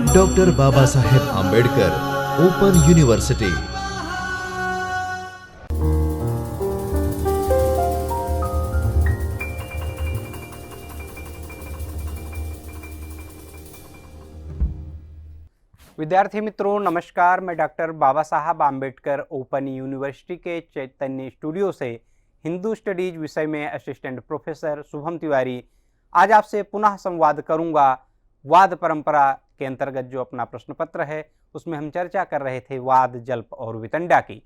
Doctor Baba Saheb Ambedkar open university. विद्यार्थी मित्रों नमस्कार, मैं डॉक्टर बाबा साहब आंबेडकर ओपन यूनिवर्सिटी के चैतन्य स्टूडियो से हिंदू स्टडीज विषय में असिस्टेंट प्रोफेसर शुभम तिवारी आज आपसे पुनः संवाद करूंगा। वाद परंपरा के अंतर्गत जो अपना प्रश्न पत्र है उसमें हम चर्चा कर रहे थे वाद, जल्प और वितंडा की।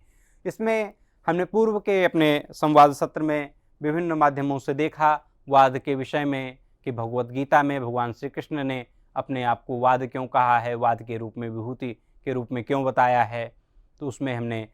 इसमें हमने पूर्व के अपने संवाद सत्र में विभिन्न माध्यमों से देखा वाद के विषय में कि भगवत गीता में भगवान श्री कृष्ण ने अपने आप को वाद क्यों कहा है, वाद के रूप में विभूति के रूप में क्यों बताया है। तो उसमें हमने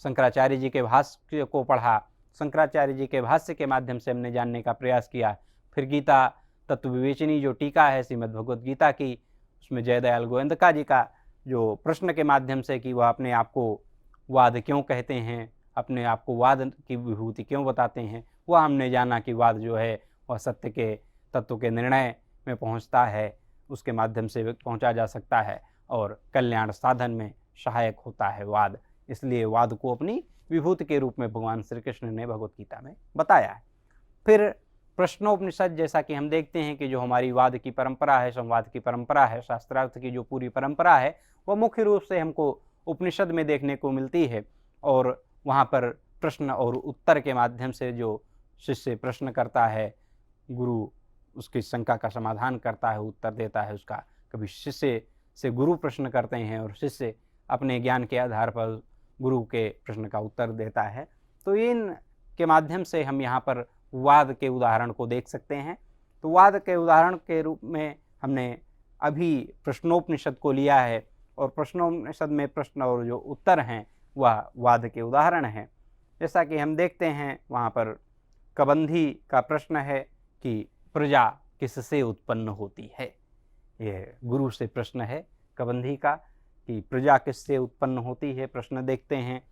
शंकराचार्य जी के भाष्य को पढ़ा। शंकराचार्य जी के भाष्य के माध्यम से हमने जानने का प्रयास किया। फिर गीता तत्व विवेचनी जो टीका है श्रीमद् भगवत गीता की, उसमें जयदयाल गोविंदका जी का जो प्रश्न के माध्यम से कि वह अपने आप को वाद क्यों कहते हैं, अपने आप को वाद की विभूति क्यों बताते हैं, वह हमने जाना कि वाद जो है वह सत्य के तत्व के निर्णय में पहुँचता है, उसके माध्यम से पहुंचा जा सकता है और कल्याण साधन में सहायक होता है वाद। इसलिए वाद को अपनी विभूति के रूप में भगवान श्री कृष्ण ने भगवत गीता में बताया है। फिर प्रश्नोपनिषद, जैसा कि हम देखते हैं कि जो हमारी वाद की परंपरा है, संवाद की परंपरा है, शास्त्रार्थ की जो पूरी परंपरा है वह मुख्य रूप से हमको उपनिषद में देखने को मिलती है। और वहाँ पर प्रश्न और उत्तर के माध्यम से जो शिष्य प्रश्न करता है, गुरु उसकी शंका का समाधान करता है, उत्तर देता है उसका। कभी शिष्य से गुरु प्रश्न करते हैं और शिष्य अपने ज्ञान के आधार पर गुरु के प्रश्न का उत्तर देता है। तो इन के माध्यम से हम यहाँ पर वाद के उदाहरण को देख सकते हैं। तो वाद के उदाहरण के रूप में हमने अभी प्रश्नोपनिषद को लिया है और प्रश्नोपनिषद में प्रश्न और जो उत्तर हैं वह वाद के उदाहरण हैं। जैसा कि हम देखते हैं वहाँ पर कबंधी का प्रश्न है कि प्रजा किससे उत्पन्न होती है। यह गुरु से प्रश्न है कबंधी का कि प्रजा किससे उत्पन्न होती है। प्रश्न देखते हैं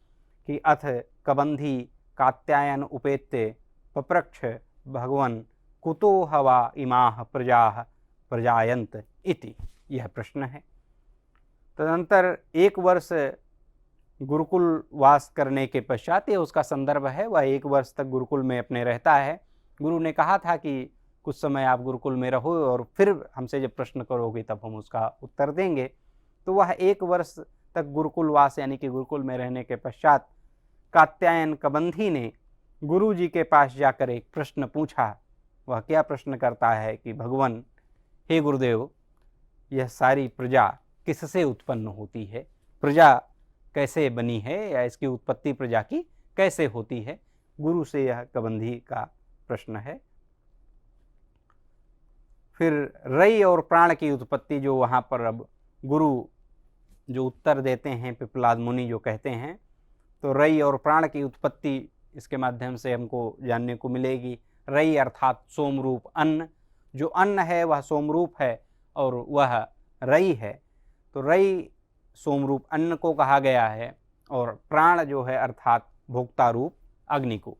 कि अथ कबंधी कात्यायन उपेत्य पप्रक्ष भगवन कुतो हवा इमाह प्रजाः प्रजायन्त इति, यह प्रश्न है। तदनंतर एक वर्ष गुरुकुल वास करने के पश्चात, ये उसका संदर्भ है, वह एक वर्ष तक गुरुकुल में अपने रहता है। गुरु ने कहा था कि कुछ समय आप गुरुकुल में रहो और फिर हमसे जब प्रश्न करोगे तब हम उसका उत्तर देंगे। तो वह एक वर्ष तक गुरुकुलवास यानी कि गुरुकुल में रहने के पश्चात कात्यायन कबंधी ने गुरु जी के पास जाकर एक प्रश्न पूछा। वह क्या प्रश्न करता है कि भगवान, हे गुरुदेव, यह सारी प्रजा किससे उत्पन्न होती है, प्रजा कैसे बनी है या इसकी उत्पत्ति प्रजा की कैसे होती है। गुरु से यह कबंधी का प्रश्न है। फिर रई और प्राण की उत्पत्ति, जो वहाँ पर अब गुरु जो उत्तर देते हैं, पिपलाद मुनि जो कहते हैं, तो रई और प्राण की उत्पत्ति इसके माध्यम से हमको जानने को मिलेगी। रई अर्थात सोमरूप अन्न, जो अन्न है वह सोमरूप है और वह रई है। तो रई सोमरूप अन्न को कहा गया है और प्राण जो है अर्थात भोक्ता रूप अग्नि को,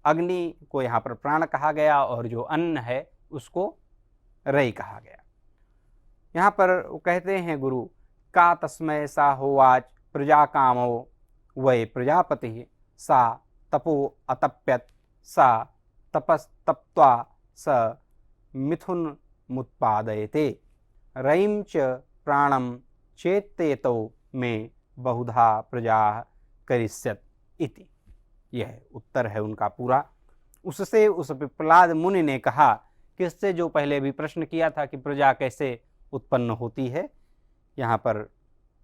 अग्नि को यहाँ पर प्राण कहा गया और जो अन्न है उसको रई कहा गया। यहाँ पर वो कहते हैं गुरु, का तस्मै सा होवाच प्रजा कामो वै प्रजापति सा तपो अतप्यत सा तपस्तप्त्वा स मिथुन मुत्पादयते रयिं च प्राणम चेत्तेतो में बहुधा प्रजा करिष्यत इति। यह उत्तर है उनका पूरा। उससे उस पिपलाद मुनि ने कहा कि इससे जो पहले भी प्रश्न किया था कि प्रजा कैसे उत्पन्न होती है, यहाँ पर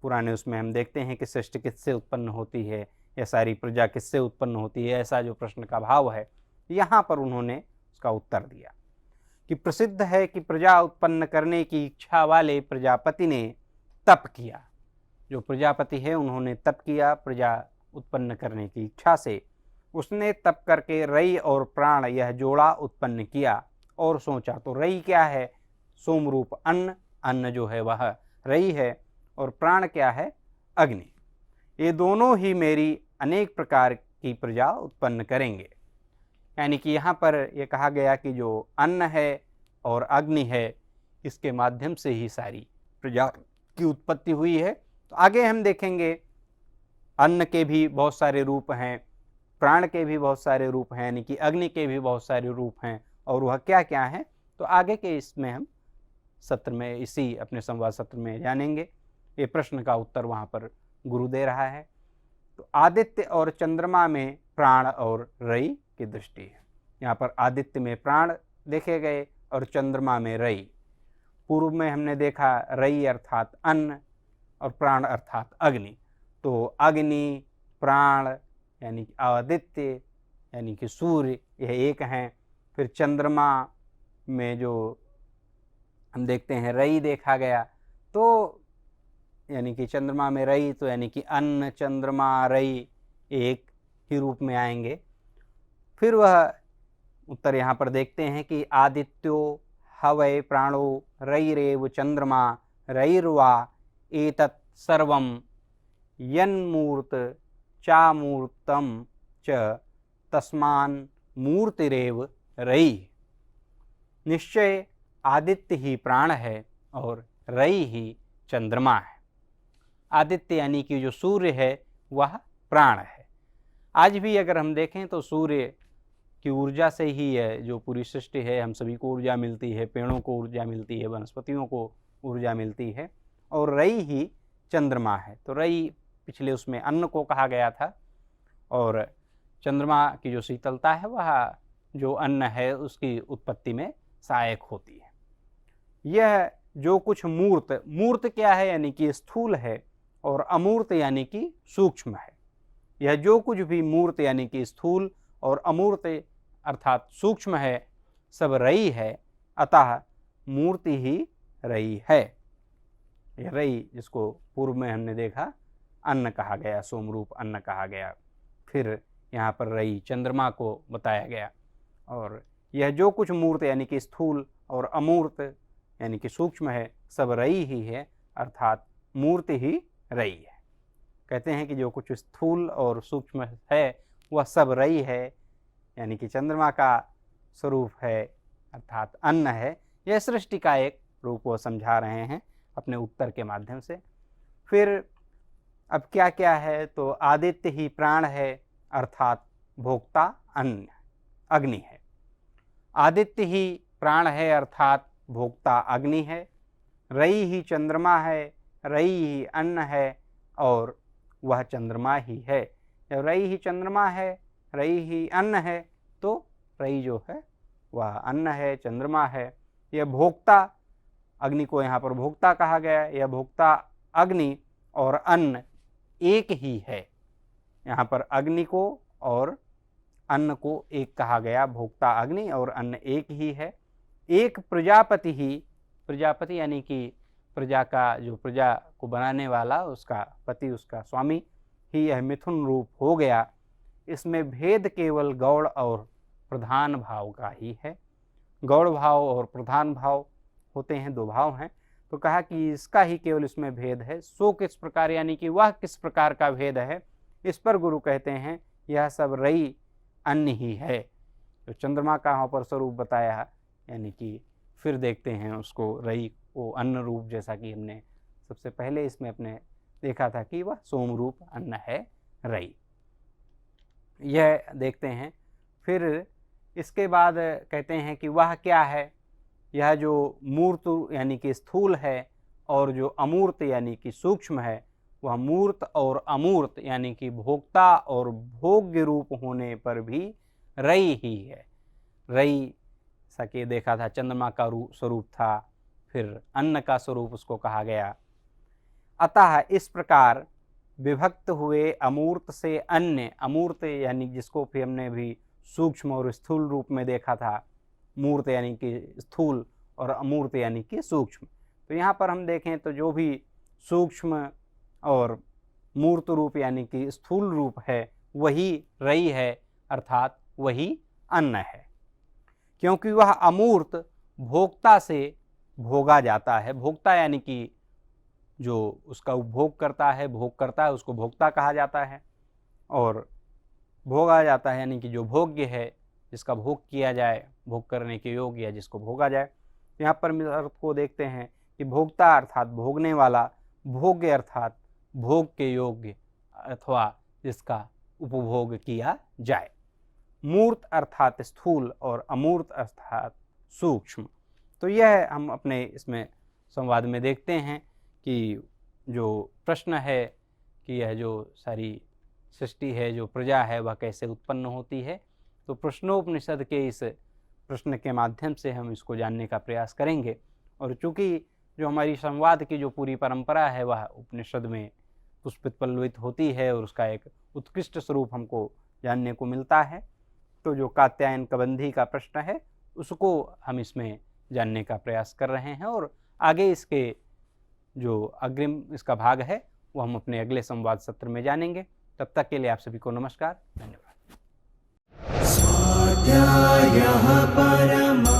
पुराने उसमें हम देखते हैं कि सृष्टि किससे उत्पन्न होती है या सारी प्रजा किससे उत्पन्न होती है, ऐसा जो प्रश्न का भाव है, यहाँ पर उन्होंने उसका उत्तर दिया कि प्रसिद्ध है कि प्रजा उत्पन्न करने की इच्छा वाले प्रजापति ने तप किया। जो प्रजापति है उन्होंने तप किया प्रजा उत्पन्न करने की इच्छा से। उसने तप करके रई और प्राण यह जोड़ा उत्पन्न किया और सोचा। तो रई क्या है, सोमरूप अन्न, अन्न जो है वह रई है और प्राण क्या है, अग्नि। ये दोनों ही मेरी अनेक प्रकार की प्रजा उत्पन्न करेंगे। यानी कि यहाँ पर यह कहा गया कि जो अन्न है और अग्नि है, इसके माध्यम से ही सारी प्रजा की उत्पत्ति हुई है। तो आगे हम देखेंगे अन्न के भी बहुत सारे रूप हैं, प्राण के भी बहुत सारे रूप हैं, यानी कि अग्नि के भी बहुत सारे रूप हैं, और वह क्या क्या हैं तो आगे के इसमें हम सत्र में, इसी अपने संवाद सत्र में जानेंगे। ये प्रश्न का उत्तर वहाँ पर गुरु दे रहा है। तो आदित्य और चंद्रमा में प्राण और रई की दृष्टि है। यहाँ पर आदित्य में प्राण देखे गए और चंद्रमा में रई। पूर्व में हमने देखा रई अर्थात अन्न और प्राण अर्थात अग्नि। तो अग्नि, प्राण यानी कि आदित्य यानी कि सूर्य, यह एक हैं। फिर चंद्रमा में जो हम देखते हैं रई देखा गया, तो यानी कि चंद्रमा में रई, तो यानी कि अन्न, चंद्रमा, रई एक ही रूप में आएंगे। फिर वह उत्तर यहाँ पर देखते हैं कि आदित्यो हवै प्राणो रैरेव चंद्रमा रैर्वा एतत् सर्वं यन्मूर्त चामूर्तम च तस्मान् मूर्तिरेव रई। निश्चय आदित्य ही प्राण है और रई ही चंद्रमा है। आदित्य यानी कि जो सूर्य है वह प्राण है। आज भी अगर हम देखें तो सूर्य की ऊर्जा से ही है जो पूरी सृष्टि है, हम सभी को ऊर्जा मिलती है, पेड़ों को ऊर्जा मिलती है, वनस्पतियों को ऊर्जा मिलती है, और रई ही चंद्रमा है। तो रई पिछले उसमें अन्न को कहा गया था, और चंद्रमा की जो शीतलता है वह जो अन्न है उसकी उत्पत्ति में सहायक होती है। यह जो कुछ मूर्त, मूर्त क्या है यानी कि स्थूल है, और अमूर्त यानी कि सूक्ष्म है। यह जो कुछ भी मूर्त यानी कि स्थूल और अमूर्त अर्थात सूक्ष्म है, सब रई है, अतः मूर्ति ही रई है। यह रई जिसको पूर्व में हमने देखा अन्न कहा गया, सोमरूप अन्न कहा गया, फिर यहाँ पर रई चंद्रमा को बताया गया। और यह जो कुछ मूर्त यानी कि स्थूल और अमूर्त यानी कि सूक्ष्म है, सब रई ही है, अर्थात मूर्ति ही रई है। कहते हैं कि जो कुछ स्थूल और सूक्ष्म है वह सब रई है, यानी कि चंद्रमा का स्वरूप है, अर्थात अन्न है। यह सृष्टि का एक रूप वो समझा रहे हैं अपने उत्तर के माध्यम से। फिर अब क्या क्या है, तो आदित्य ही प्राण है, अर्थात भोक्ता अन्न अग्नि है। आदित्य ही प्राण है, अर्थात भोक्ता अग्नि है। रई ही चंद्रमा है, रई ही अन्न है, और वह चंद्रमा ही है। जब रई ही चंद्रमा है, रई ही अन्न है, तो रई जो है वह अन्न है, चंद्रमा है। यह भोक्ता, अग्नि को यहाँ पर भोक्ता कहा गया। यह भोक्ता अग्नि और अन्न एक ही है। यहाँ पर अग्नि को और अन्न को एक कहा गया, भोक्ता अग्नि और अन्न एक ही है। एक प्रजापति ही, प्रजापति यानी कि प्रजा का, जो प्रजा को बनाने वाला, उसका पति, उसका स्वामी ही यह मिथुन रूप हो गया। इसमें भेद केवल गौड़ और प्रधान भाव का ही है। गौड़ भाव और प्रधान भाव होते हैं, दो भाव हैं। तो कहा कि इसका ही केवल इसमें भेद है। सो किस प्रकार, यानी कि वह किस प्रकार का भेद है, इस पर गुरु कहते हैं यह सब रई अन्न ही है। तो चंद्रमा का वहाँ पर स्वरूप बताया, यानी कि फिर देखते हैं उसको रई को अन्न रूप, जैसा कि हमने सबसे पहले इसमें अपने देखा था कि वह सोम रूप अन्न है रई। यह देखते हैं। फिर इसके बाद कहते हैं कि वह क्या है, यह जो मूर्त यानी कि स्थूल है और जो अमूर्त यानी कि सूक्ष्म है, वह मूर्त और अमूर्त यानी कि भोक्ता और भोग्य रूप होने पर भी रई ही है। रई सके देखा था चंद्रमा का स्वरूप था, फिर अन्न का स्वरूप उसको कहा गया। अतः इस प्रकार विभक्त हुए अमूर्त से अन्य, अमूर्त यानी जिसको फिर हमने भी सूक्ष्म और स्थूल रूप में देखा था, मूर्त यानी कि स्थूल और अमूर्त यानी कि सूक्ष्म। तो यहाँ पर हम देखें तो जो भी सूक्ष्म और मूर्त रूप यानी कि स्थूल रूप है वही रई है, अर्थात वही अन्न है। क्योंकि वह अमूर्त भोक्ता से भोगा जाता है। भोक्ता यानी कि जो उसका उपभोग करता है, भोग करता है, उसको भोक्ता कहा जाता है। और भोगा जाता है यानी कि जो भोग्य है, जिसका भोग किया जाए, भोग करने के योग्य या जिसको भोगा जाए। यहाँ पर हम इस अर्थ को देखते हैं कि भोक्ता अर्थात भोगने वाला, भोग्य अर्थात भोग के योग्य अथवा जिसका उपभोग किया जाए, मूर्त अर्थात स्थूल और अमूर्त अर्थात सूक्ष्म। तो यह हम अपने इसमें संवाद में देखते हैं कि जो प्रश्न है कि यह जो सारी सृष्टि है, जो प्रजा है, वह कैसे उत्पन्न होती है। तो प्रश्नोपनिषद के इस प्रश्न के माध्यम से हम इसको जानने का प्रयास करेंगे। और चूँकि जो हमारी संवाद की जो पूरी परंपरा है वह उपनिषद में पुष्पित पल्लवित होती है और उसका एक उत्कृष्ट स्वरूप हमको जानने को मिलता है, तो जो कात्यायन कबंधी का प्रश्न है उसको हम इसमें जानने का प्रयास कर रहे हैं और आगे इसके जो अग्रिम इसका भाग है वो हम अपने अगले संवाद सत्र में जानेंगे। तब तक के लिए आप सभी को नमस्कार, धन्यवाद। स्वाध्यायः परमः